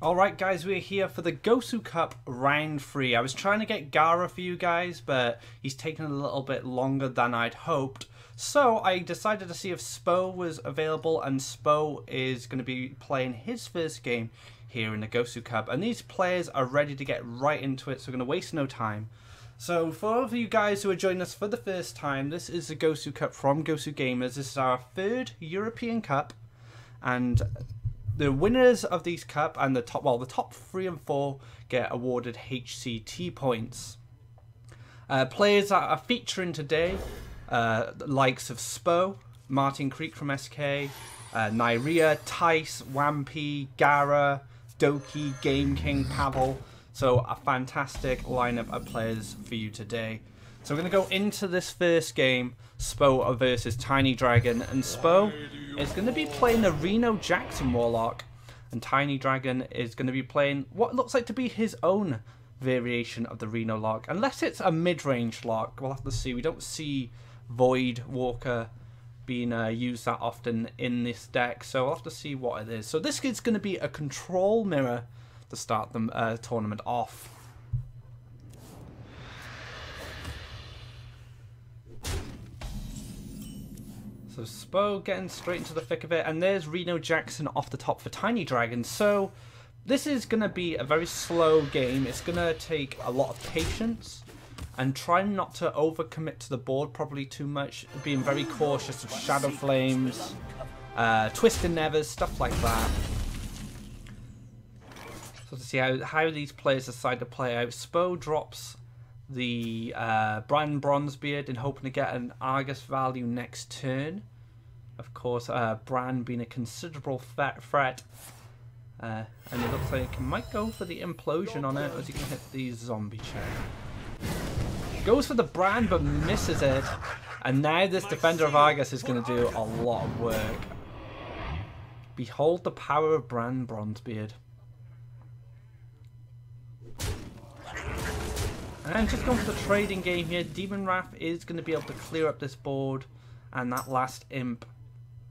Alright guys, we're here for the GosuCup round 3. I was trying to get Gara for you guys, but he's taken a little bit longer than I'd hoped. So I decided to see if Spo was available, and Spo is going to be playing his first game here in the GosuCup. And these players are ready to get right into it, so we're going to waste no time. So for all of you guys who are joining us for the first time, this is the GosuCup from GosuGamers. This is our third European Cup, and the winners of these cup and the top 3 and 4 get awarded HCT points. Players that are featuring today, the likes of Spo, Martin Creek from SK, Nyria, Tice, Wampy, Gara, Doki, Game King, Pavel. So a fantastic lineup of players for you today. So we're going to go into this first game, Spo versus TinyDragon, and Spo is going to be playing the Reno Jackson Warlock, and TinyDragon is going to be playing what looks like to be his own variation of the Reno lock, unless it's a mid-range lock. We'll have to see. We don't see Void Walker being used that often in this deck, so we'll have to see what it is. So this is going to be a control mirror to start the tournament off. So Spo getting straight into the thick of it, and there's Reno Jackson off the top for TinyDragon. So this is going to be a very slow game. It's going to take a lot of patience and try not to overcommit to the board probably too much, being very cautious of Shadow Flames, Twisted Nevers, stuff like that. So to see how these players decide to play out, Spo drops the Bran Bronzebeard in hoping to get an Argus value next turn. Of course, Bran being a considerable threat. And it looks like he might go for the implosion on it, as he can hit the zombie check. Goes for the Bran but misses it. And now this Defender of Argus is going to do a lot of work. Behold the power of Bran Bronzebeard. And just going for the trading game here, Demon Wrath is going to be able to clear up this board, and that last imp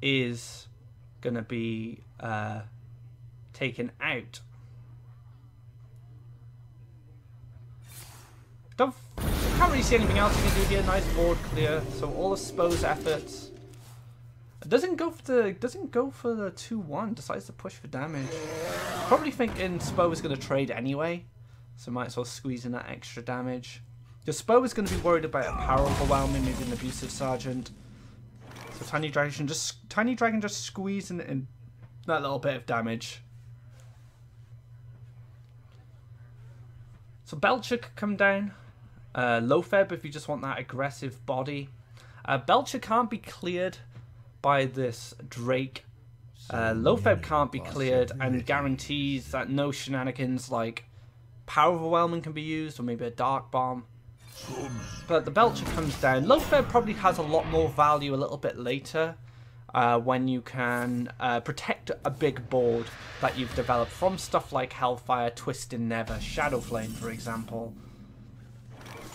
is going to be taken out. Can't really see anything else you can do here. Nice board clear. So all of Spo's efforts. Doesn't go for the 2-1. Decides to push for damage. Probably thinking Spo is going to trade anyway. So might as well squeeze in that extra damage. Because Spo is going to be worried about a power overwhelming, maybe an abusive sergeant. So TinyDragon just squeezing in that little bit of damage. So Belcher could come down. Lofeb if you just want that aggressive body. Belcher can't be cleared by this Drake. Lofeb can't be cleared and guarantees that no shenanigans like Power Overwhelming can be used, or maybe a Dark Bomb. But the Belcher comes down. Lofeb probably has a lot more value a little bit later, when you can protect a big board that you've developed from stuff like Hellfire, Twisted Never, Shadow Flame, for example.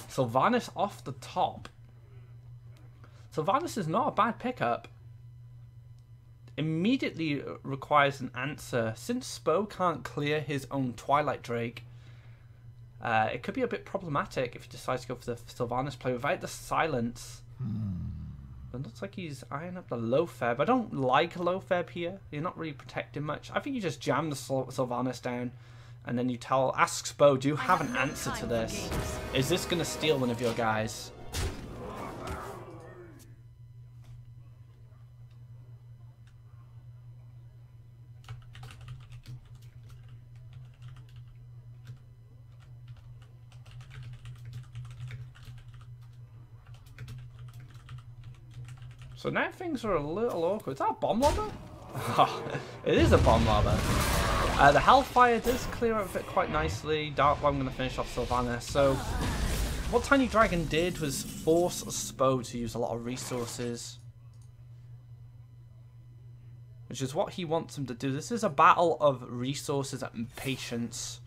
Sylvanas off the top. Sylvanas is not a bad pickup. Immediately requires an answer. Since Spo can't clear his own Twilight Drake, it could be a bit problematic if he decides to go for the Sylvanas play without the silence. It looks like he's eyeing up the Lofeb. I don't like Lofeb here. You're not really protecting much. I think you just jam the Sylvanas down, and then you ask Spo, do you have an answer to this? Is this going to steal one of your guys? So now things are a little awkward. Is that a bomb lobber? Oh, it is a bomb lobber. The Hellfire does clear up it quite nicely. Dark Bomb going to finish off Sylvanas. So what TinyDragon did was force Spo to use a lot of resources, which is what he wants him to do. This is a battle of resources and patience.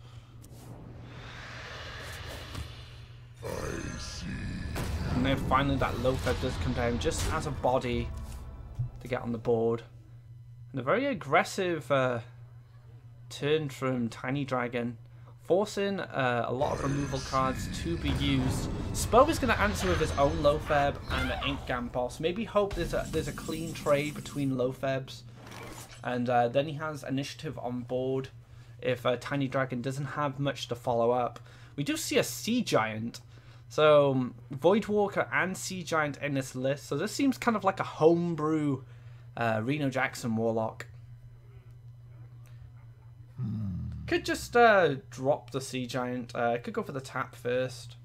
And then finally that Lofeb does come down just as a body to get on the board. And a very aggressive turned from TinyDragon, forcing a lot of removal cards to be used. Spo is going to answer with his own Loatheb and the Ink Boss. Maybe hope there's a clean trade between Loathebs. And then he has initiative on board if TinyDragon doesn't have much to follow up. We do see a Sea Giant. So Voidwalker and Sea Giant in this list. So this seems kind of like a homebrew Reno Jackson Warlock. Could just drop the Sea Giant. Could go for the tap first.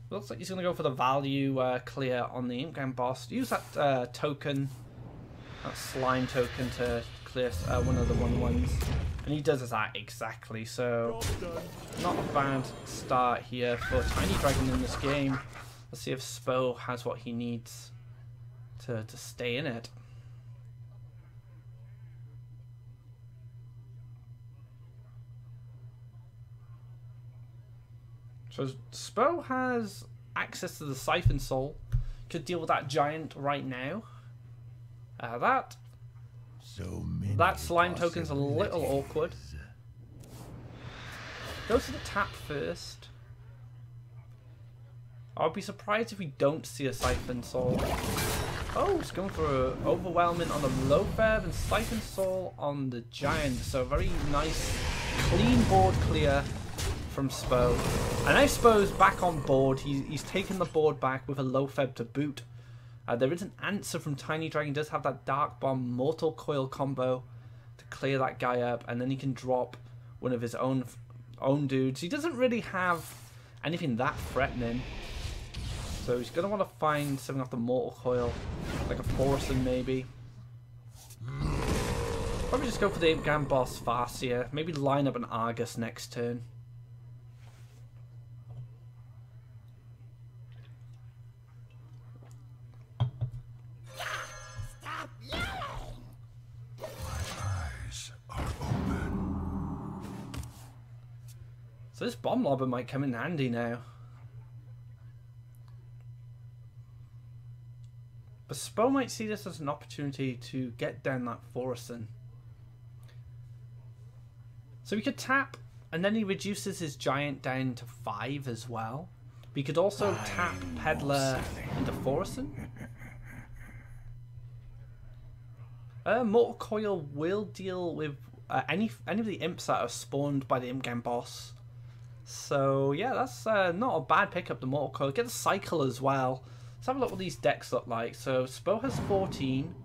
Looks like he's going to go for the value clear on the Ink Boss. Use that token, that slime token, to clear one of the 1/1s. And he does that exactly, so not a bad start here for TinyDragon in this game. Let's see if Spo has what he needs to stay in it. So Spo has access to the Siphon Soul. Could deal with that giant right now. That slime token's a little awkward. Go to the tap first. I'll be surprised if we don't see a Siphon Soul. Oh, it's going for an Overwhelming on the Loatheb and Siphon Soul on the Giant. So very nice, clean board clear from Spo. And now Spo's back on board. He's taken the board back with a Loatheb to boot. There is an answer from TinyDragon. He does have that Dark Bomb Mortal Coil combo to clear that guy up, and then he can drop one of his own dudes. He doesn't really have anything that threatening, so he's going to want to find something off the Mortal Coil, like a Forsen maybe. Probably just go for the Ink Boss Farseer. Maybe line up an Argus next turn. So this Bomb Lobber might come in handy now. But Spo might see this as an opportunity to get down that Forsen. So we could tap, and then he reduces his Giant down to 5 as well. We could also tap Peddler into Forsen. Mortal Coil will deal with any of the imps that are spawned by the Imp Boss. So yeah, that's not a bad pickup, the Mortal Coil. Get the Cycle as well. Let's have a look what these decks look like. So Spo has 14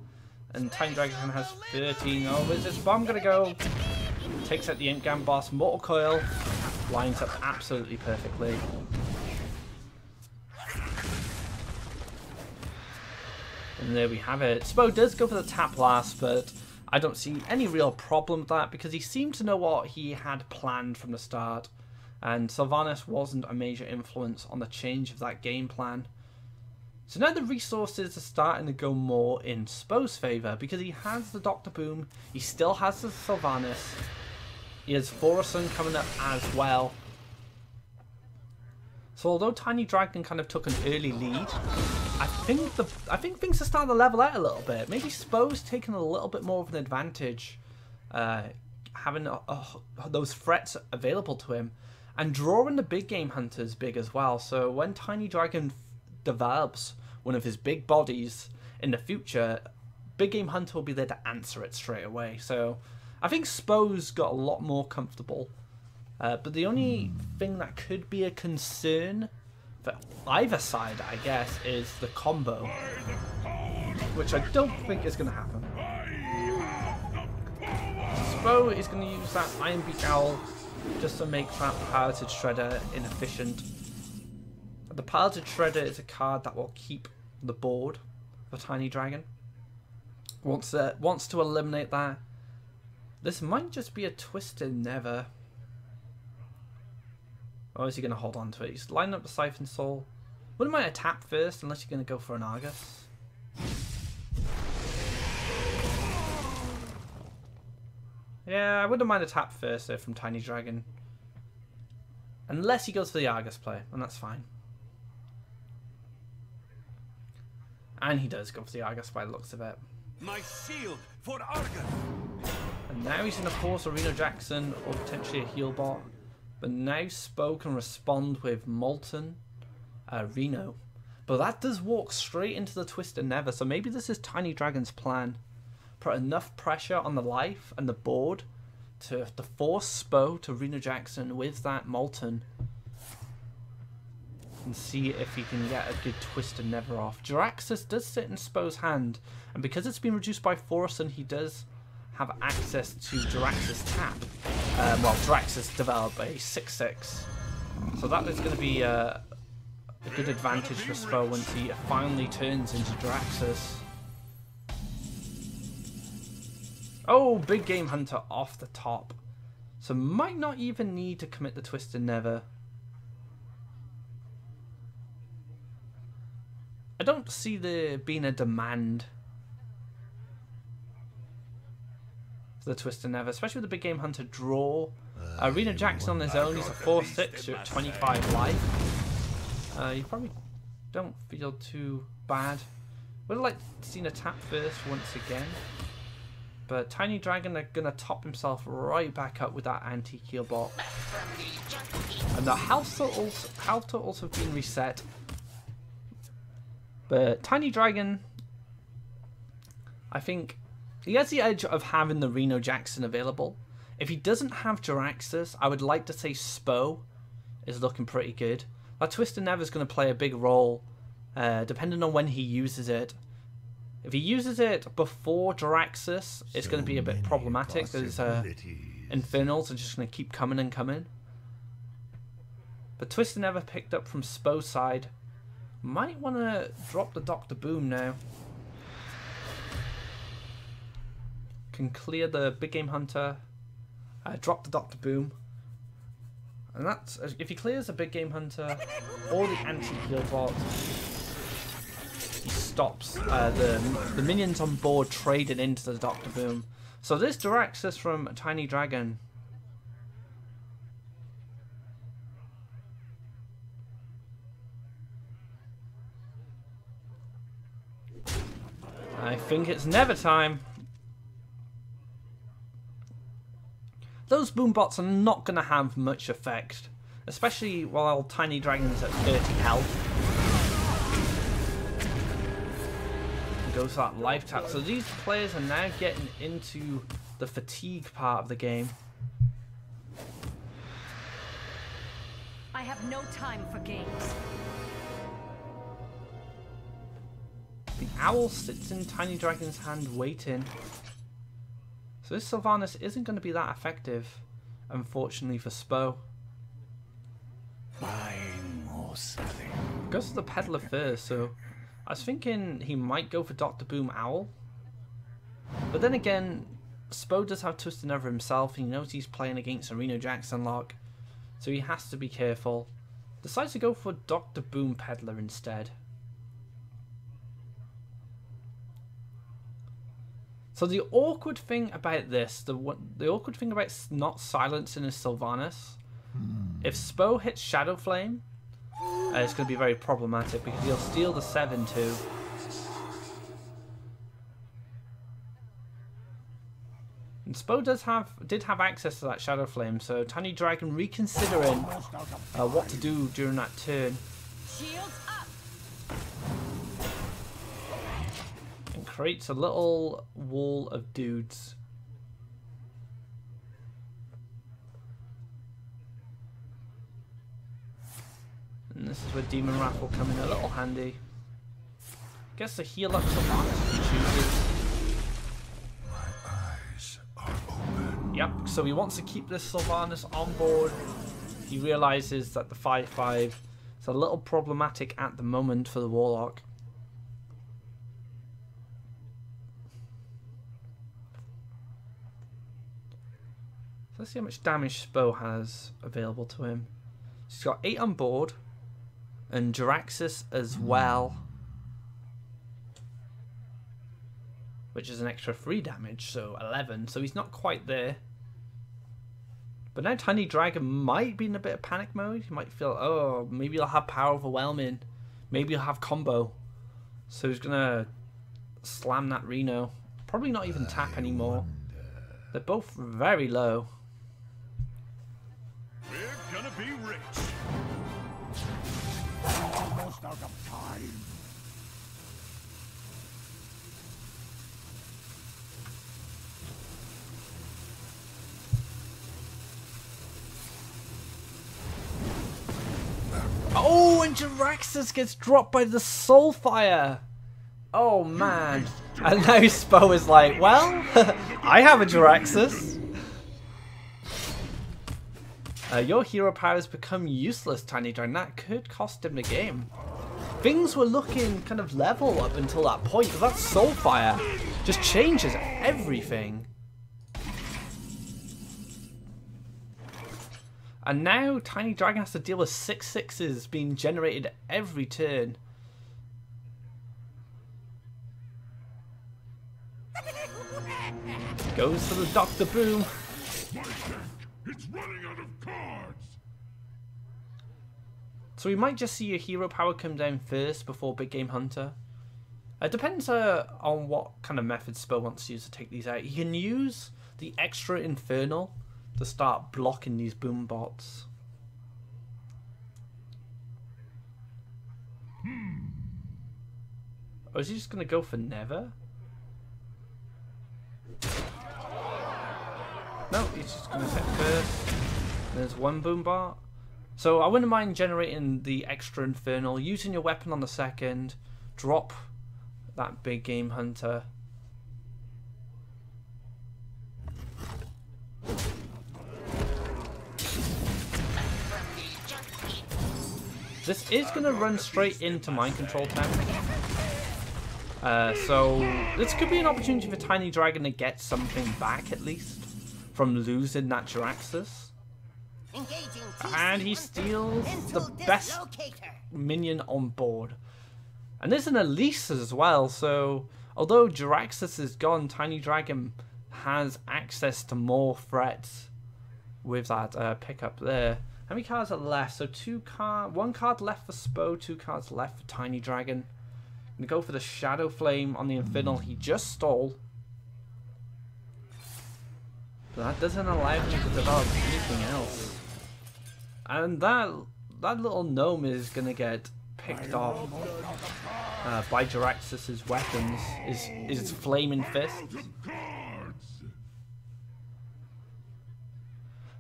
and TinyDragon has 13. Oh, where's this bomb gonna go? Takes out the Ink Boss. Mortal Coil lines up absolutely perfectly. And there we have it. Spo does go for the tap last, but I don't see any real problem with that because he seemed to know what he had planned from the start. And Sylvanas wasn't a major influence on the change of that game plan. So now the resources are starting to go more in Spo's favour because he has the Dr. Boom, he still has the Sylvanas, he has Forsen coming up as well. So although TinyDragon kind of took an early lead, I think things are starting to level out a little bit. Maybe Spo's taking a little bit more of an advantage, having those threats available to him. And drawing the big game hunters big as well. So when TinyDragon develops one of his big bodies in the future, big game hunter will be there to answer it straight away. So I think Spo's got a lot more comfortable. But the only thing that could be a concern for either side, I guess, is the combo, which I don't think is going to happen. Spo is going to use that Iron Beak Owl just to make that Piloted Shredder inefficient. The Piloted Shredder is a card that will keep the board for TinyDragon. Wants to eliminate that. This might just be a Twisted Never. Or is he going to hold on to it? He's lining up the Siphon Soul. Wouldn't mind a tap first unless you're going to go for an Argus. Yeah, I wouldn't mind a tap first there from TinyDragon. Unless he goes for the Argus play, and that's fine. And he does go for the Argus by the looks of it. My shield for Argus. And Now he's going to force a Reno Jackson or potentially a heal bot. But now Spo can respond with Molten Reno. But that does walk straight into the Twisted Nether. So maybe this is TinyDragon's plan. Put enough pressure on the life and the board to force Spo to Reno Jackson with that Molten. And see if he can get a good Twisted Nether off. Jiraxxus does sit in Spo's hand. And because it's been reduced by Forsen, he does have access to Jiraxxus tap. Well, Jiraxxus developed a 6/6. So that is going to be a good advantage for Spo once he finally turns into Jiraxxus. Oh, Big Game Hunter off the top. So might not even need to commit the Twisted Nether. I don't see there being a demand for the Twisted Nether, especially with the Big Game Hunter draw. Reno Jackson on his own, he's a 4/6, you're at 25 life. You probably don't feel too bad. Would have liked to see a tap first once again. But TinyDragon are going to top himself right back up with that anti-heal bot. And the health totals have been reset. But TinyDragon, I think, he has the edge of having the Reno Jackson available. If he doesn't have Jiraxxus, I would like to say Spo is looking pretty good. That Twisted Nether is going to play a big role, depending on when he uses it. If he uses it before Jiraxxus, it's going to be a bit problematic. Those Infernals are just going to keep coming and coming. But Twisted Nether picked up from Spo's side. Might want to drop the Dr. Boom now. Can clear the Big Game Hunter. Drop the Dr. Boom. And that's, if he clears the Big Game Hunter or the anti-heal bot, he stops the minions on board trading into the Dr. Boom. So this Jiraxxus from TinyDragon. I think it's never time. Those boom bots are not going to have much effect, especially while TinyDragon's at 30 health. And goes for that life tap. So these players are now getting into the fatigue part of the game. I have no time for games. The owl sits in TinyDragon's hand waiting. So this Sylvanas isn't going to be that effective, unfortunately for Spo. Buying or selling. Goes for the Peddler first, so I was thinking he might go for Dr. Boom Owl. But then again, Spo does have Twisted Nether himself. He knows he's playing against a Reno Jackson lock, so he has to be careful. Decides to go for Dr. Boom Peddler instead. So the awkward thing about this, the awkward thing about not silencing is Sylvanas. If Spo hits Shadow Flame, it's going to be very problematic because he'll steal the 7-2. And Spo did have access to that Shadow Flame, so TinyDragon reconsidering what to do during that turn. Shields up. Creates a little wall of dudes. And this is where Demon Wrath will come in a little handy. Gets the heal up Sylvanas if he chooses. My eyes are open. Yep, so he wants to keep this Sylvanas on board. He realizes that the 5/5 is a little problematic at the moment for the Warlock. Let's see how much damage Spo has available to him. He's got 8 on board, and Jiraxxus as well, which is an extra 3 damage, so 11. So he's not quite there. But now TinyDragon might be in a bit of panic mode. He might feel, oh, maybe I'll have power overwhelming. Maybe I'll have combo. So he's gonna slam that Reno. Probably not even tap anymore. They're both very low. We're gonna be rich. Almost out of time. Oh, and Jiraxis gets dropped by the Soulfire. Oh man. And now Spo is like, well, I have a Jiraxis. Your hero power has become useless, TinyDragon. That could cost him the game. Things were looking kind of level up until that point, but that Soulfire just changes everything. And now TinyDragon has to deal with 6/6s being generated every turn. Goes for the Dr. Boom. My deck, it's running out of cards. So we might just see your hero power come down first before Big Game Hunter. It depends on what kind of method Spo wants to use to take these out. You can use the extra Infernal to start blocking these boom bots. Or is he just going to go for Never? No, he's just going to hit first. There's one boom bot. So I wouldn't mind generating the extra Infernal, using your weapon on the second, drop that Big Game Hunter. This is going to run straight into Mind Control Temp. So this could be an opportunity for TinyDragon to get something back at least from losing that Jiraxis. And he steals the best minion on board. And there's an Elise as well, so although Jiraxis is gone, TinyDragon has access to more threats with that pickup there. How many cards are left? So one card left for Spo, 2 cards left for TinyDragon. Gonna go for the Shadow Flame on the Infernal he just stole. But that doesn't allow him to develop anything else. And that little gnome is gonna get picked off by Jiraxis' weapons, his flaming fists.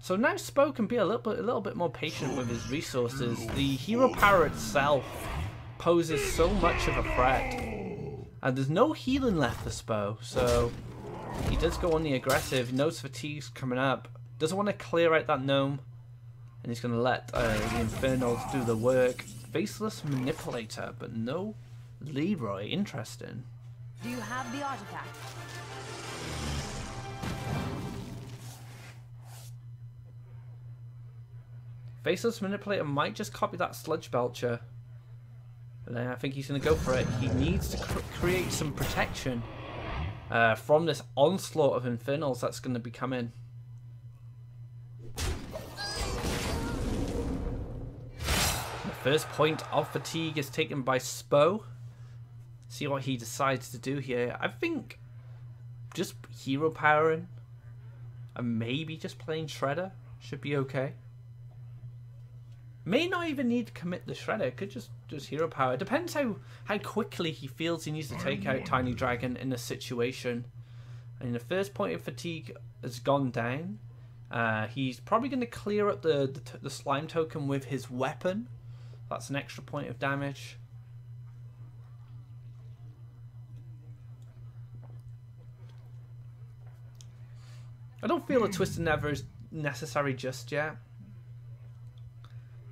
So now Spo can be a little bit more patient with his resources. The hero power itself poses so much of a threat, and there's no healing left for Spo, so he does go on the aggressive. Knows fatigue's coming up, doesn't want to clear out that gnome, and he's going to let the Infernals do the work. Faceless Manipulator, but no Leroy. Interesting. Do you have the artifact? Faceless Manipulator might just copy that Sludge Belcher. But I think he's going to go for it. He needs to create some protection from this onslaught of Infernals that's going to be coming. The first point of fatigue is taken by Spo. See what he decides to do here. I think just hero powering and maybe just playing Shredder should be okay. May not even need to commit the Shredder, could just hero power. Depends how quickly he feels he needs to take out TinyDragon in a situation. And the first point of fatigue has gone down. He's probably going to clear up the slime token with his weapon. That's an extra point of damage. I don't feel a Twisted Never is necessary just yet.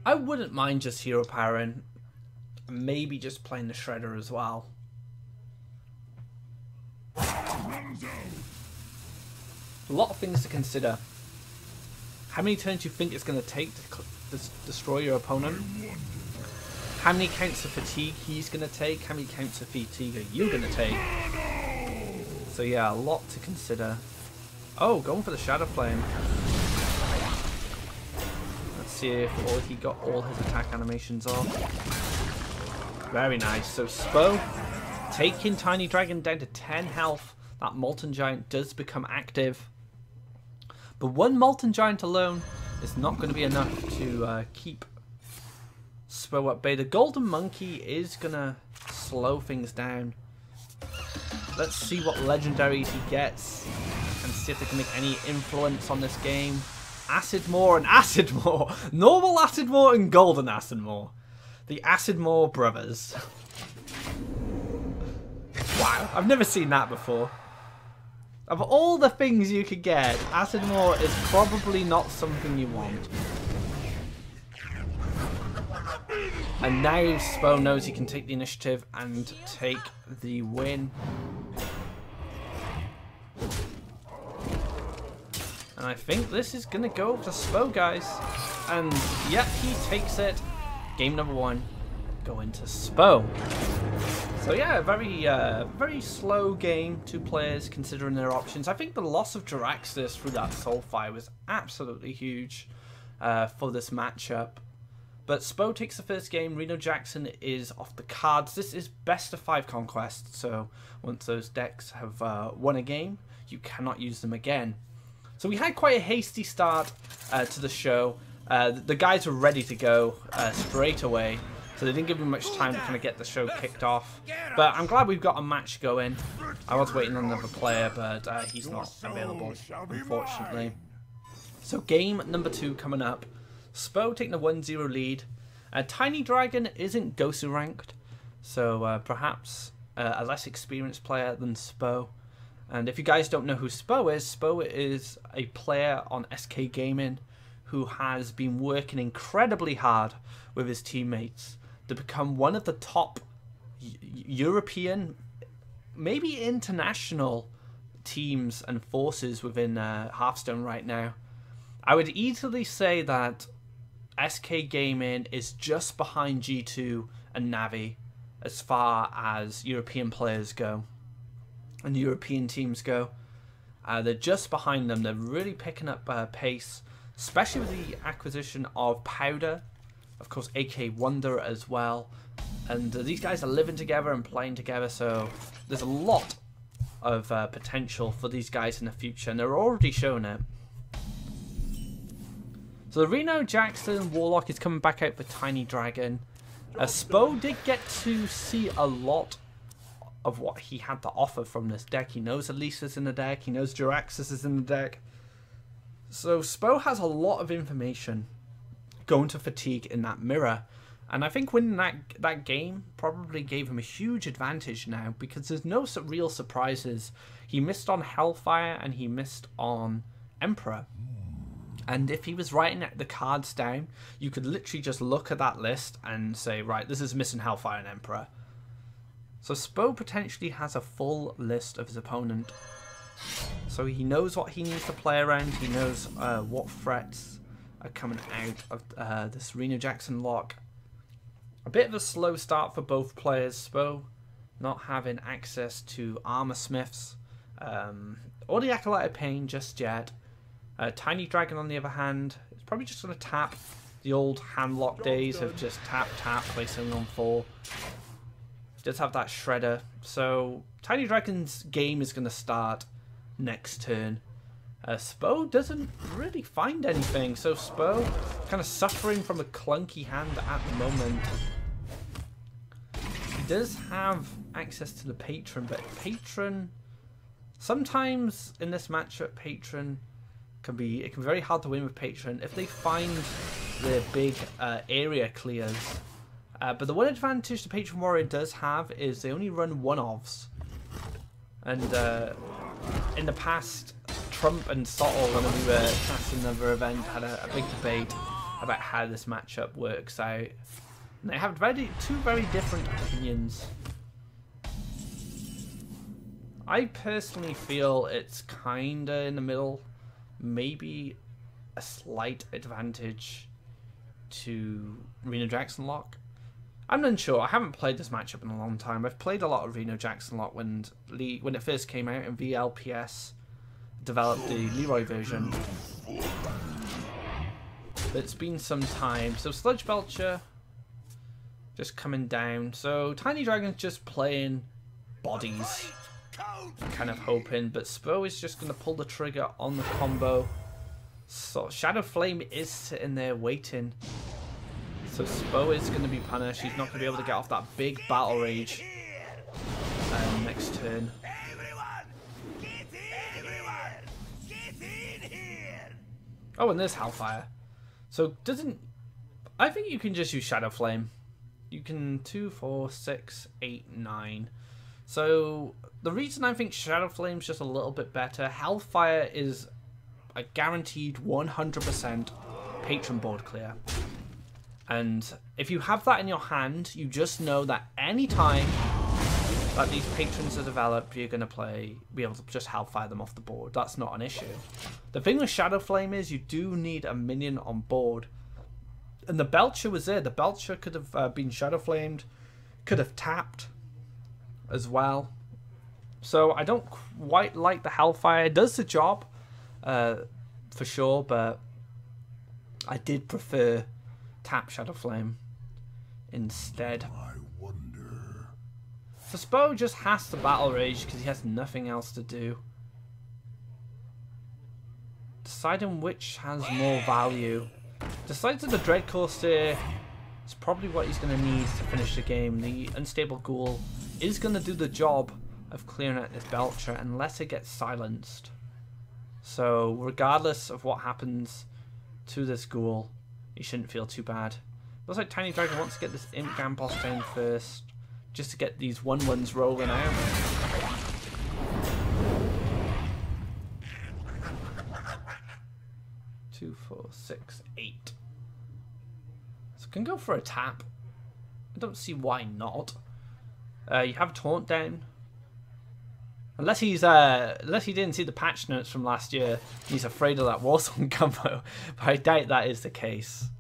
I wouldn't mind just hero powering, maybe just playing the Shredder as well. A lot of things to consider. How many turns do you think it's going to take to destroy your opponent? How many counts of fatigue he's going to take? How many counts of fatigue are you going to take? So yeah, a lot to consider. Oh, going for the Shadow Flame. See if he got all his attack animations off. Very nice. So Spo taking TinyDragon down to 10 health. That Molten Giant does become active. But one Molten Giant alone is not going to be enough to keep Spo at bay. The Golden Monkey is going to slow things down. Let's see what legendaries he gets and see if they can make any influence on this game. Acid Maw and Acid Maw. Normal Acid Maw and Golden Acid Maw. The Acid Maw brothers. Wow, I've never seen that before. Of all the things you could get, Acid Maw is probably not something you want. And now Spo knows he can take the initiative and take the win. And I think this is going to go to Spo, guys. And yep, he takes it. Game number 1 going to Spo. So yeah, very slow game, 2 players considering their options. I think the loss of Jiraxis through that Soulfire was absolutely huge for this matchup. But Spo takes the first game. Reno Jackson is off the cards. This is best of 5 conquests, so once those decks have won a game, you cannot use them again. So we had quite a hasty start to the show. The guys were ready to go straight away, so they didn't give me much time to kind of get the show kicked off. But I'm glad we've got a match going. I was waiting on another player, but he's not available, unfortunately. So game number 2 coming up. Spo taking a 1-0 lead. TinyDragon isn't Gosu ranked, so perhaps a less experienced player than Spo. And if you guys don't know who Spo is a player on SK Gaming who has been working incredibly hard with his teammates to become one of the top European, maybe international teams and forces within Hearthstone right now. I would easily say that SK Gaming is just behind G2 and Navi as far as European players go and European teams go. They're just behind them. They're really picking up pace, especially with the acquisition of Powder, of course AK Wonder as well. And these guys are living together and playing together, so there's a lot of potential for these guys in the future, and they're already showing it. So the Reno Jackson Warlock is coming back out for TinyDragon. Spo did get to see a lot of what he had to offer from this deck. He knows Elisa's in the deck. He knows Jiraxis is in the deck. So Spo has a lot of information going to Fatigue in that mirror. And I think winning that game probably gave him a huge advantage now, because there's no real surprises. He missed on Hellfire and he missed on Emperor. And if he was writing the cards down, you could literally just look at that list and say, right, this is missing Hellfire and Emperor. So Spo potentially has a full list of his opponent. So he knows what he needs to play around. He knows what threats are coming out of this Reno Jackson lock. A bit of a slow start for both players. Spo not having access to Armor Smiths or the Acolyte of Pain just yet. TinyDragon, on the other hand, is probably just going to tap. The old handlock days of just tap, tap, placing on 4. Does have that Shredder. So TinyDragon's game is going to start next turn. Spo doesn't really find anything. So Spo kind of suffering from a clunky hand at the moment. He does have access to the Patron, but Patron, sometimes in this matchup, Patron it can be very hard to win with Patron if they find the big area clears. But the one advantage the Patron Warrior does have is they only run one-offs. And in the past, Trump and Sottle, when we were casting another event, had a big debate about how this matchup works out. And they have two very different opinions. I personally feel it's kinda in the middle. Maybe a slight advantage to Reno Jackson lock. I'm unsure. I haven't played this matchup in a long time. I've played a lot of Reno Jackson lock when it first came out, and VLPS developed the Leroy version. But it's been some time. So Sludge Belcher just coming down. So TinyDragon's just playing bodies, kind of hoping, but Spo is just going to pull the trigger on the combo. So Shadow Flame is sitting there waiting. So Spo is going to be punished. He's not going to be able to get off that big Battle Rage next turn. Oh, and there's Hellfire. So doesn't... I think you can just use Shadow Flame. You can 2, 4, 6, 8, 9. So the reason I think Shadow Flame's just a little bit better, Hellfire is a guaranteed 100% patron board clear. And if you have that in your hand, you just know that any time that these patrons are developed, you're going to be able to just Hellfire them off the board. That's not an issue. The thing with Shadow Flame is you do need a minion on board. And the Belcher was there. The Belcher could have been Shadow Flamed, could have tapped as well. So I don't quite like the Hellfire. It does the job, for sure, but I did prefer tap Shadow Flame instead. I wonder. So Spo just has to Battle Rage because he has nothing else to do. Deciding which has more value. Decides that the Dread Courser is probably what he's going to need to finish the game. The Unstable Ghoul is going to do the job of clearing out this Belcher unless it gets silenced. So regardless of what happens to this Ghoul, you shouldn't feel too bad. Looks like TinyDragon wants to get this Imp Gamboss down first, just to get these 1/1s rolling out. Two, 4, 6, 8. So can go for a tap. I don't see why not. You have Taunt down. Unless he didn't see the patch notes from last year, he's afraid of that Warsong combo. But I doubt that is the case.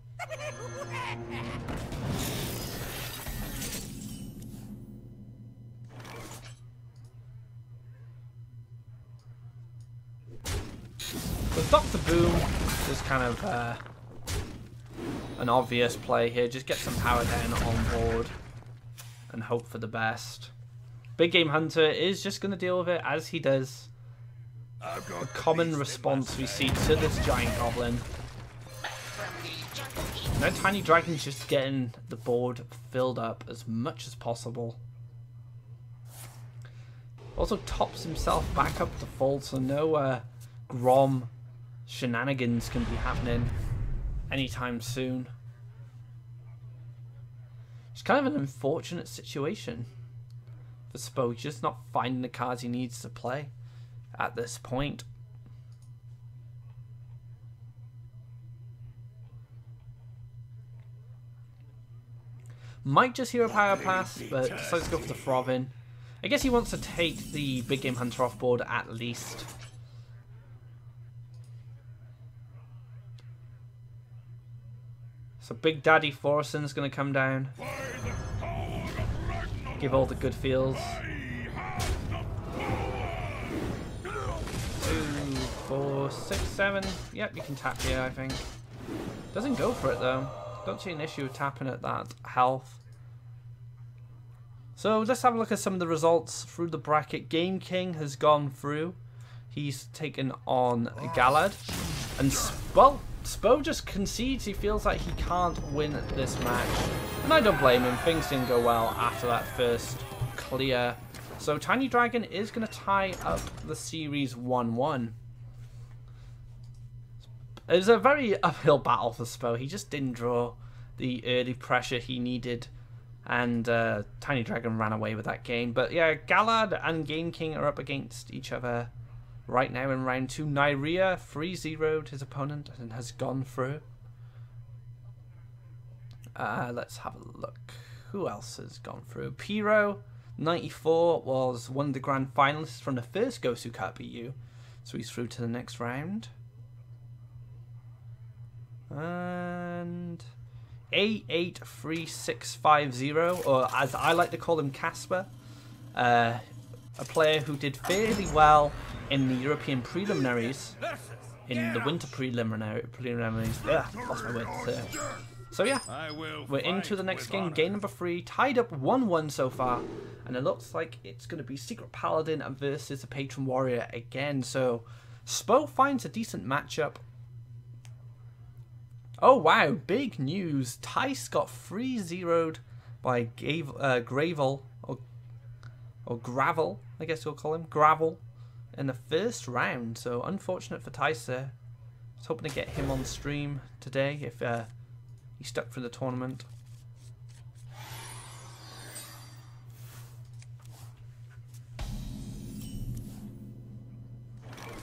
With Dr. Boom, is kind of an obvious play here. Just get some power down on board and hope for the best. Big Game Hunter is just going to deal with it as he does. The common response we see to this giant goblin. Now TinyDragon's just getting the board filled up as much as possible. Also tops himself back up to full, so no Grom shenanigans can be happening anytime soon. It's kind of an unfortunate situation for Spo. He's just not finding the cards he needs to play at this point. Might just Hero Power Pass, but decides to go for the Throbbing. I guess he wants to take the Big Game Hunter off board at least. So Big Daddy Thorison's going to come down. Give all the good feels. 2, 4, 6, 7. Yep, you can tap here, I think. Doesn't go for it, though. Don't see an issue with tapping at that health. So let's have a look at some of the results through the bracket. Game King has gone through. He's taken on Galad. And, well, Spo just concedes. He feels like he can't win this match. And I don't blame him. Things didn't go well after that first clear. So TinyDragon is going to tie up the series 1-1. It was a very uphill battle for Spo. He just didn't draw the early pressure he needed. And TinyDragon ran away with that game. But yeah, Galad and Game King are up against each other right now in round 2. Nyria 3-0'd his opponent and has gone through. Let's have a look. Who else has gone through? Piro 94 was one of the grand finalists from the first GosuCup EU. So he's through to the next round. And A83650, or as I like to call him, Casper, a player who did fairly well in the European preliminaries, in the winter preliminaries. Lost my words there. So yeah, we're into the next game, game number 3, tied up 1-1 so far, and it looks like it's going to be Secret Paladin versus a Patron Warrior again. So Spo finds a decent matchup Oh wow, big news. Tice got 3-0'd by Gravel, or Gravel, I guess you'll call him, Gravel, in the first round. So unfortunate for Tice there. I was hoping to get him on stream today if he stuck for the tournament.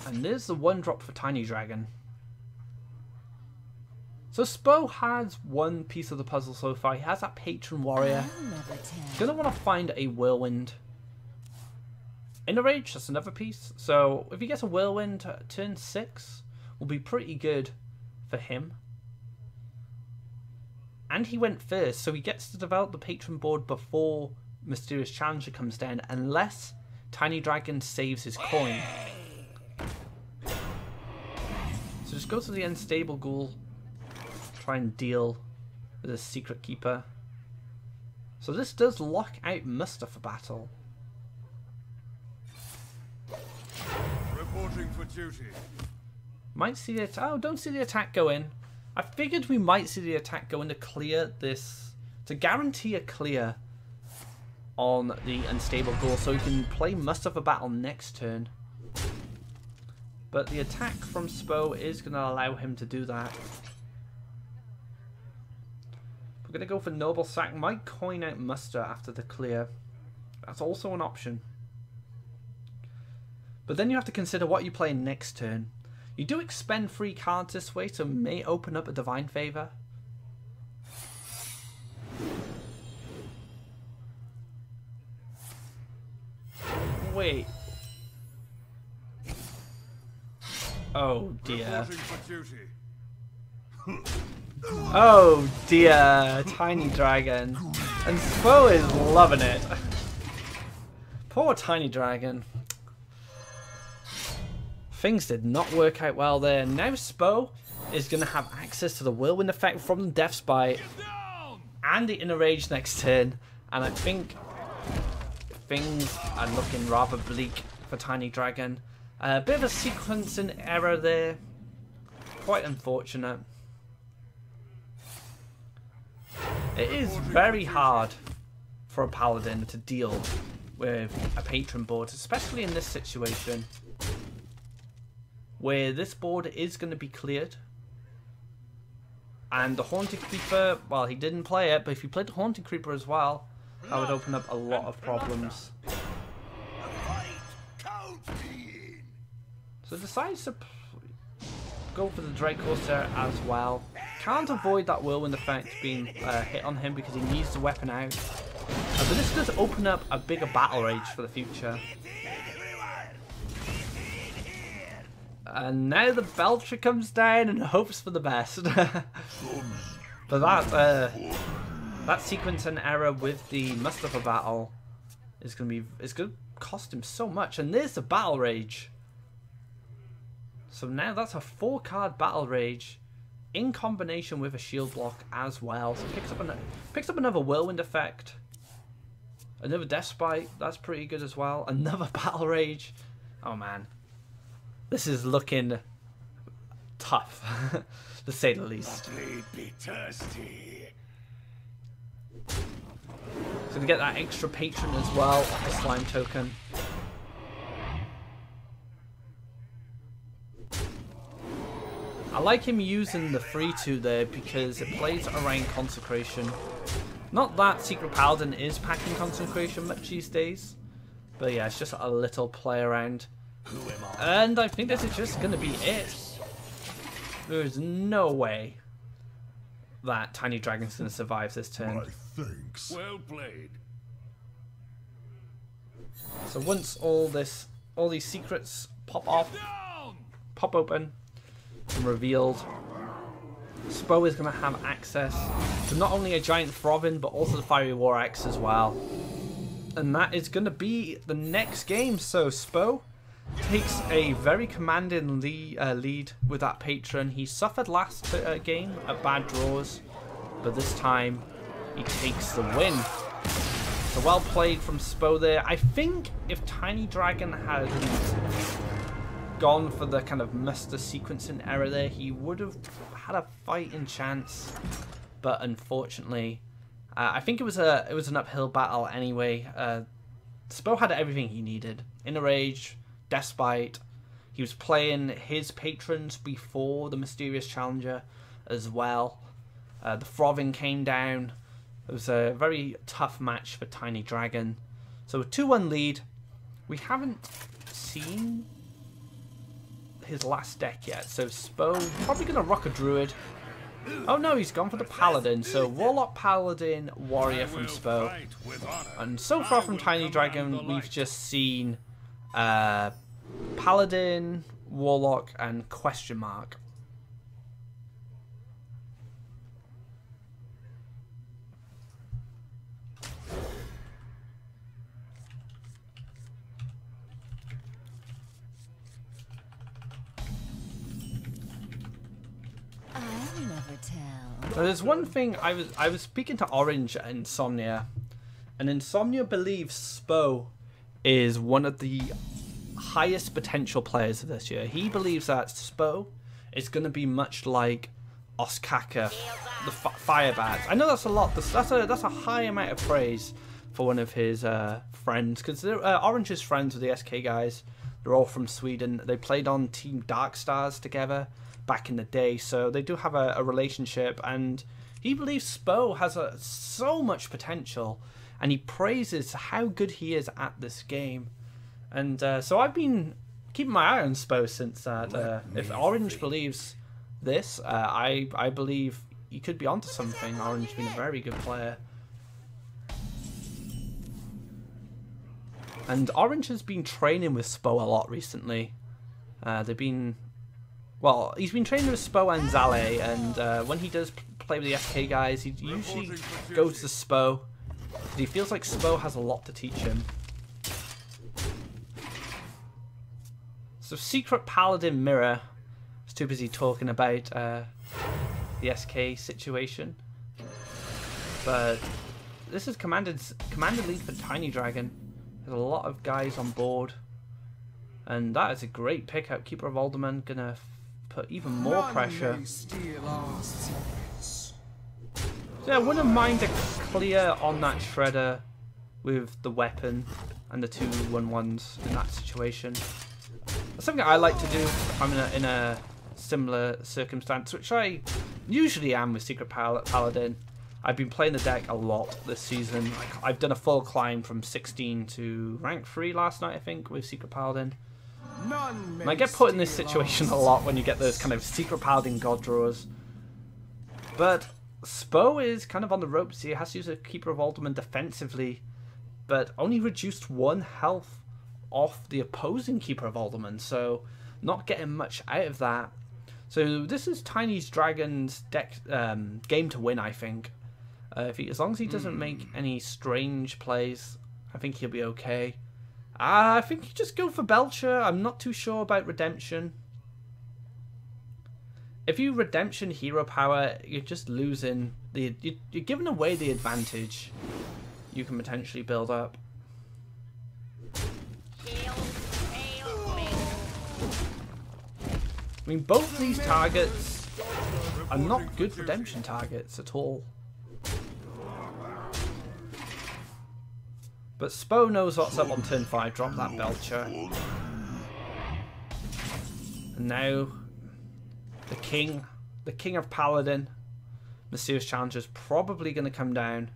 And there's the 1-drop for TinyDragon. So Spo has one piece of the puzzle so far. He has that Patron Warrior. He's going to want to find a Whirlwind. Inner Rage, that's another piece. So if he gets a Whirlwind turn 6, will be pretty good for him. And he went first, so he gets to develop the Patron board before Mysterious Challenger comes down, unless TinyDragon saves his coin. So just go to the Unstable Ghoul, try and deal with a Secret Keeper. So this does lock out Muster for battle. Reporting for duty. Might see the attack. Oh, don't see the attack go in. I figured we might see the attack go in to clear this, to guarantee a clear on the Unstable Ghoul, so he can play Muster for battle next turn. But the attack from Spo is going to allow him to do that. We're going to go for Noble Sack. Might coin out Muster after the clear. That's also an option. But then you have to consider what you play next turn. You do expend 3 cards this way, so may open up a Divine Favor. Wait. Oh dear. Oh dear, TinyDragon. And Spo is loving it. Poor TinyDragon. Things did not work out well there. Now Spo is going to have access to the Whirlwind effect from the Death Spite and the Inner Rage next turn. And I think things are looking rather bleak for TinyDragon. A bit of a sequencing error there. Quite unfortunate. It is very hard for a Paladin to deal with a Patron board, especially in this situation, where this board is going to be cleared. And the Haunted Creeper, well, he didn't play it, but if he played the Haunted Creeper as well, that would open up a lot of problems. So decides to go for the Drake Corsair as well. Can't avoid that Whirlwind effect being hit on him because he needs the weapon out. But this does open up a bigger battle rage for the future. And now the Belcher comes down and hopes for the best. But that sequence and error with the Muster for battle is going to cost him so much. And there's the battle rage. So now that's a 4-card battle rage in combination with a shield block as well. So picks up another Whirlwind effect. Another Death Spite, that's pretty good as well. Another battle rage. Oh man. This is looking tough, to say the least. Be thirsty. So to get that extra Patron as well, the Slime token. I like him using the 3-2 there because it plays around Consecration. Not that Secret Paladin is packing Consecration much these days, but yeah, it's just a little play around. And I think this is just going to be it. There's no way that TinyDragon's going to survive this turn. Thanks. Well played. So once all these secrets pop open and revealed, Spo is going to have access to not only a Giant Throbbing but also the Fiery War Axe as well. And that is going to be the next game. So Spo takes a very commanding lead with that Patron. He suffered last game at bad draws, but this time he takes the win. So well played from Spo there. I think if TinyDragon had gone for the kind of Mr. Sequencing error there, he would have had a fighting chance. But unfortunately, I think it was an uphill battle anyway. Spo had everything he needed. Inner Rage, Despite. He was playing his patrons before the Mysterious Challenger as well. The Frothing came down. It was a very tough match for TinyDragon. So a 2-1 lead. We haven't seen his last deck yet. So Spo probably going to rock a Druid. Oh no, he's gone for the Paladin. So Warlock, Paladin, Warrior from Spo. And so far from TinyDragon, we've just seen Paladin, Warlock, and question mark. Now, there's one thing I was speaking to Orange at Insomnia, and Insomnia believes Spo is one of the highest potential players of this year. He believes that Spo is going to be much like Oskaka, the Firebats. I know that's a lot. That's a high amount of praise for one of his friends, because Orange is friends with the SK guys. They're all from Sweden. They played on Team Dark Stars together back in the day, so they do have a relationship, and he believes Spo has so much potential, and he praises how good he is at this game. And so I've been keeping my eye on Spo since that. If Orange believes this, I believe he could be onto something. Orange being a very good player. And Orange has been training with Spo a lot recently. He's been training with Spo and Zale, and when he does play with the SK guys, he usually goes to Spo. He feels like Spo has a lot to teach him. So Secret Paladin Mirror is too busy talking about the SK situation. But this is commanded lead for TinyDragon. There's a lot of guys on board. And that is a great pickup. Keeper of Alderman gonna put even more pressure. So yeah, I wouldn't mind a clear on that Shredder with the weapon and the 2/1/1s in that situation. That's something I like to do if I'm in a similar circumstance, which I usually am with Secret Paladin. I've been playing the deck a lot this season. I've done a full climb from 16 to rank 3 last night, I think, with Secret Paladin. And I get put in this situation a lot when you get those kind of Secret Paladin God drawers. But Spo is kind of on the ropes. He has to use a Keeper of Alderman defensively, but only reduced 1 health off the opposing Keeper of Alderman, so not getting much out of that. So this is TinyDragon's deck game to win, I think. As long as he doesn't make any strange plays, I think he'll be okay. I think you just go for Belcher. I'm not too sure about Redemption. If you Redemption Hero Power, you're just losing you're giving away the advantage you can potentially build up. I mean, both these targets are not good Redemption targets at all. But Spo knows what's up on turn 5. Drop that Belcher. And now the king of Paladin, Mysterious Challenger, is probably going to come down.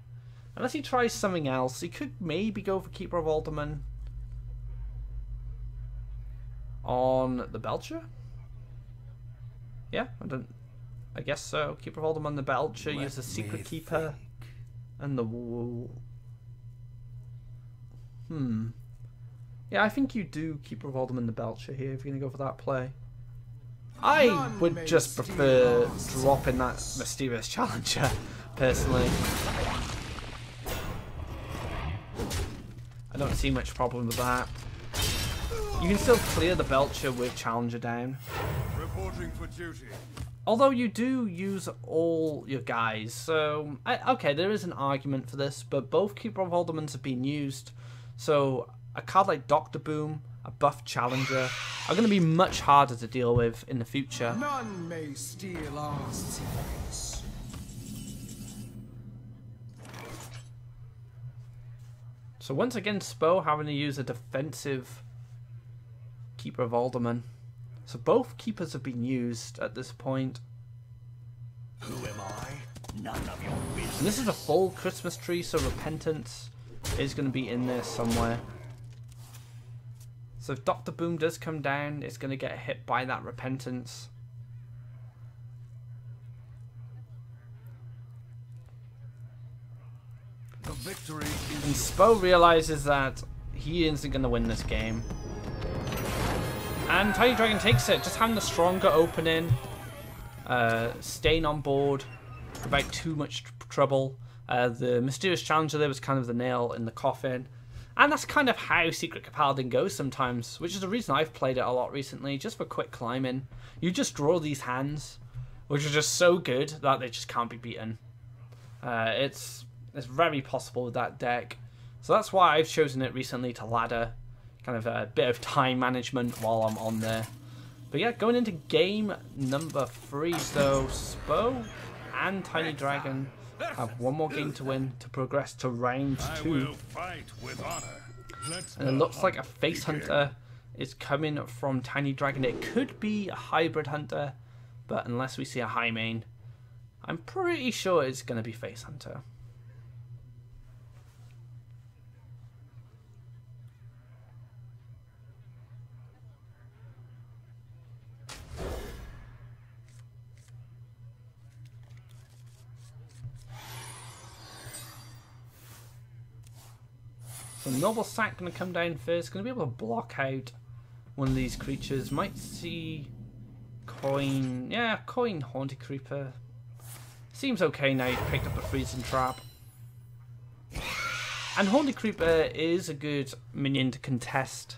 Unless he tries something else. He could maybe go for Keeper of Alderman on the Belcher. Yeah, I guess so. Keeper of Alderman on the Belcher. Use the Secret Keeper and the yeah, I think you do Keeper of Alderman the Belcher here if you're going to go for that play. I would just prefer dropping that Mysterious Challenger, personally. I don't see much problem with that. You can still clear the Belcher with Challenger down. Reporting for duty. Although you do use all your guys, so... okay, there is an argument for this, but both Keeper of Aldermans have been used. So a card like Dr. Boom a buff challenger are going to be much harder to deal with in the future. None may steal our secrets. So once again, Spo having to use a defensive Keeper of Alderman. So both keepers have been used at this point. Who am I? None of your business. And this is a full Christmas tree, so Repentance is going to be in there somewhere. So if Dr. Boom does come down, it's going to get hit by that Repentance. The victory is And Spo realizes that he isn't going to win this game. And TinyDragon takes it, just having the stronger opening, staying on board without too much trouble. The Mysterious Challenger there was kind of the nail in the coffin. And that's kind of how Secret Paladin goes sometimes, which is the reason I've played it a lot recently, just for quick climbing. You just draw these hands, which are just so good that they just can't be beaten. It's very possible with that deck. So that's why I've chosen it recently to ladder. Kind of a bit of time management while I'm on there. But yeah, going into game number 3. So Spo and TinyDragon have one more game to win to progress to round 2. I will fight with honor. And it looks like a Face Hunter is coming from TinyDragon. It could be a Hybrid Hunter, but unless we see a high main, I'm pretty sure it's going to be Face Hunter. So Noble Sack going to come down first. Going to be able to block out one of these creatures. Might see Coin. Yeah, Coin Haunted Creeper. Seems okay now. He's picked up a Freezing Trap. And Haunted Creeper is a good minion to contest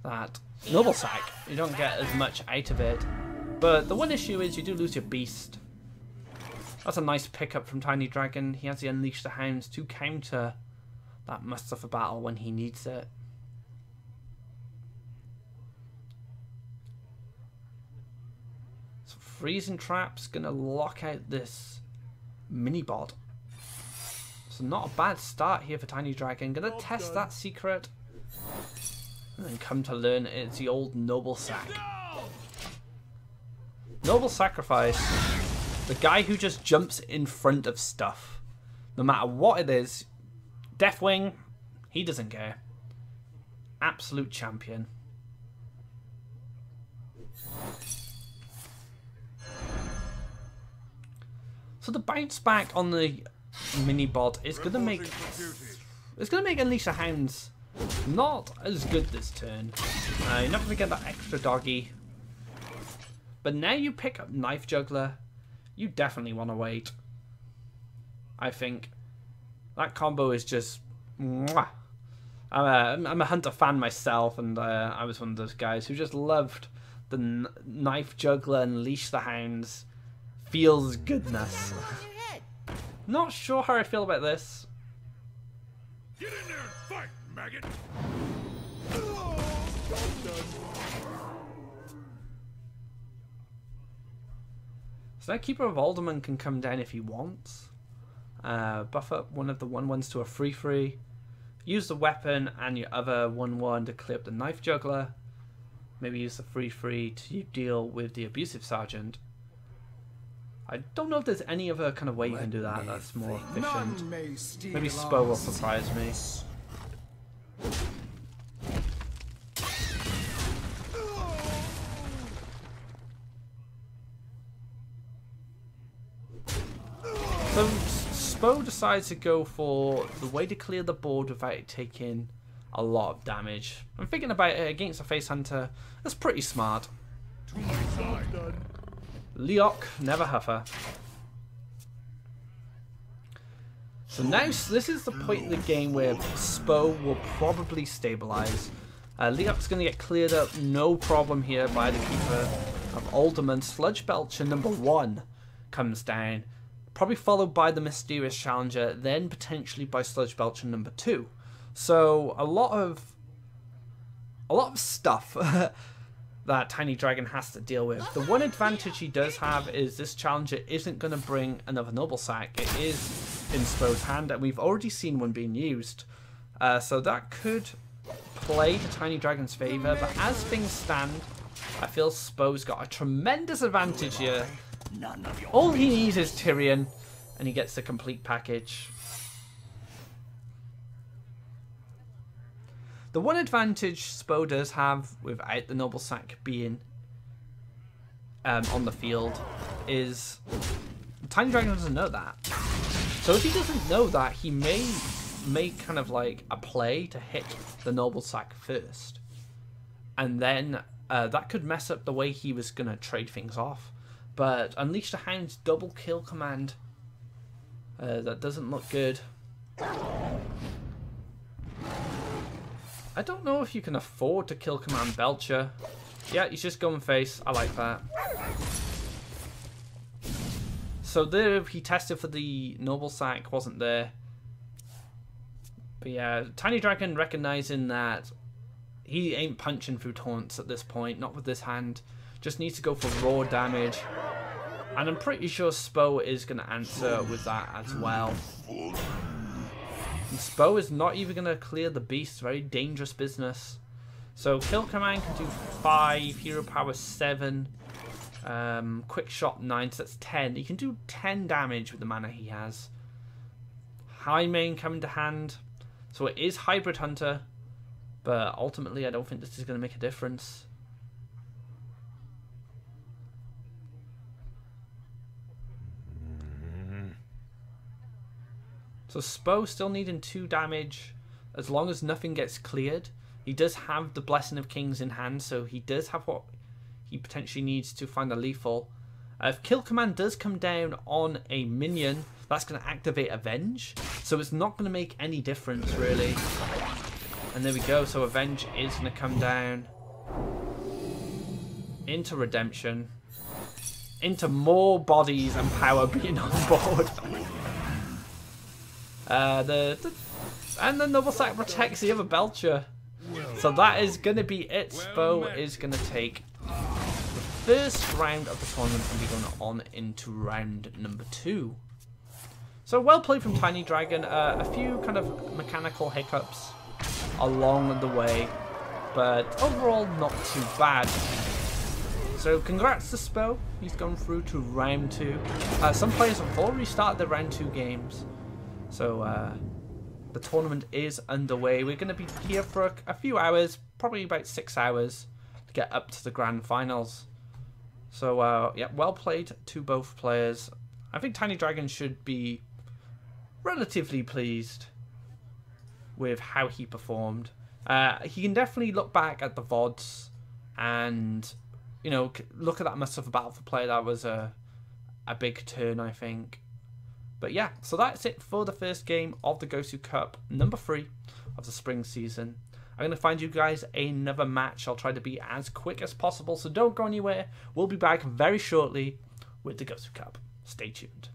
that Noble Sack. You don't get as much out of it. But the one issue is you do lose your Beast. That's a nice pickup from TinyDragon. He has the Unleash the Hounds to counter that Mustafa battle when he needs it. So Freezing Trap's gonna lock out this mini bot. So not a bad start here for TinyDragon. Gonna test that secret and then come to learn it's the old Noble Sack. Noble Sacrifice. The guy who just jumps in front of stuff. No matter what it is. Deathwing, he doesn't care. Absolute champion. So the bounce back on the mini bot is gonna make Unleash the Hounds not as good this turn. You're not gonna get that extra doggy. But now you pick up Knife Juggler, you definitely want to wait. I think. That combo is just mwah. I'm a Hunter fan myself, and I was one of those guys who just loved the Knife Juggler and Unleash the Hounds. Feels goodness. Not sure how I feel about this. Get in there and fight, maggot! So now Keeper of Alderman can come down if he wants. Buff up one of the 1/1s to a 3/3. Use the weapon and your other 1/1 to clear up the Knife Juggler. Maybe use the 3/3 to deal with the Abusive Sergeant. I don't know if there's any other kind of way you can do that that's more efficient. Maybe Spo will surprise me. So Spo decides to go for the way to clear the board without it taking a lot of damage. I'm thinking about it against a Face Hunter. That's pretty smart. To my side. Leok, never huffer. So now this is the point in the game where Spo will probably stabilize. Leok's going to get cleared up, no problem here by the Keeper of Alderman. Sludge Belcher number 1 comes down. Probably followed by the Mysterious Challenger, then potentially by Sludge Belcher number 2. So a lot of a lot of stuff that TinyDragon has to deal with. The one advantage he does have is this challenger isn't going to bring another noble sack. It is in Spo's hand, and we've already seen one being used. So that could play to TinyDragon's favour, but as things stand, I feel Spo's got a tremendous advantage here. All he needs is Tyrion, and he gets the complete package. The one advantage Spo does have without the noble sack being on the field is TinyDragon doesn't know that. So if he doesn't know that, he may make kind of like a play to hit the noble sack first, and then that could mess up the way he was gonna trade things off. But Unleash the Hound's double kill command, that doesn't look good. I don't know if you can afford to kill command Belcher. Yeah, he's just going face. I like that. So there, he tested for the noble sack, wasn't there. But yeah, TinyDragon recognizing that he ain't punching through taunts at this point, not with this hand. Just needs to go for raw damage. And I'm pretty sure Spo is going to answer with that as well. And Spo is not even going to clear the beast. Very dangerous business. So kill command can do 5, hero power 7, quick shot 9, so that's 10. He can do 10 damage with the mana he has. High main coming to hand. So it is Hybrid Hunter, but ultimately I don't think this is going to make a difference. So Spo still needing 2 damage as long as nothing gets cleared. He does have the Blessing of Kings in hand, so he does have what he potentially needs to find a lethal. If kill command does come down on a minion, that's going to activate Avenge, so it's not going to make any difference really. And there we go, so Avenge is going to come down into Redemption, into more bodies and power being on board. And the noble sack protects the other Belcher. So that is going to be it. Spo is going to take the first round of the tournament and be going on into round number 2. So well played from TinyDragon. A few kind of mechanical hiccups along the way, but overall not too bad. So congrats to Spo. He's gone through to round 2. Some players have already started their round 2 games. So the tournament is underway. We're going to be here for a few hours, probably about 6 hours, to get up to the grand finals. So yeah, well played to both players. I think TinyDragon should be relatively pleased with how he performed. He can definitely look back at the VODs and, you know, look at that Mustafa Battle for Play. That was a big turn, I think. But yeah, so that's it for the first game of the GosuCup number 3 of the spring season. I'm going to find you guys another match. I'll try to be as quick as possible, so don't go anywhere. We'll be back very shortly with the GosuCup. Stay tuned.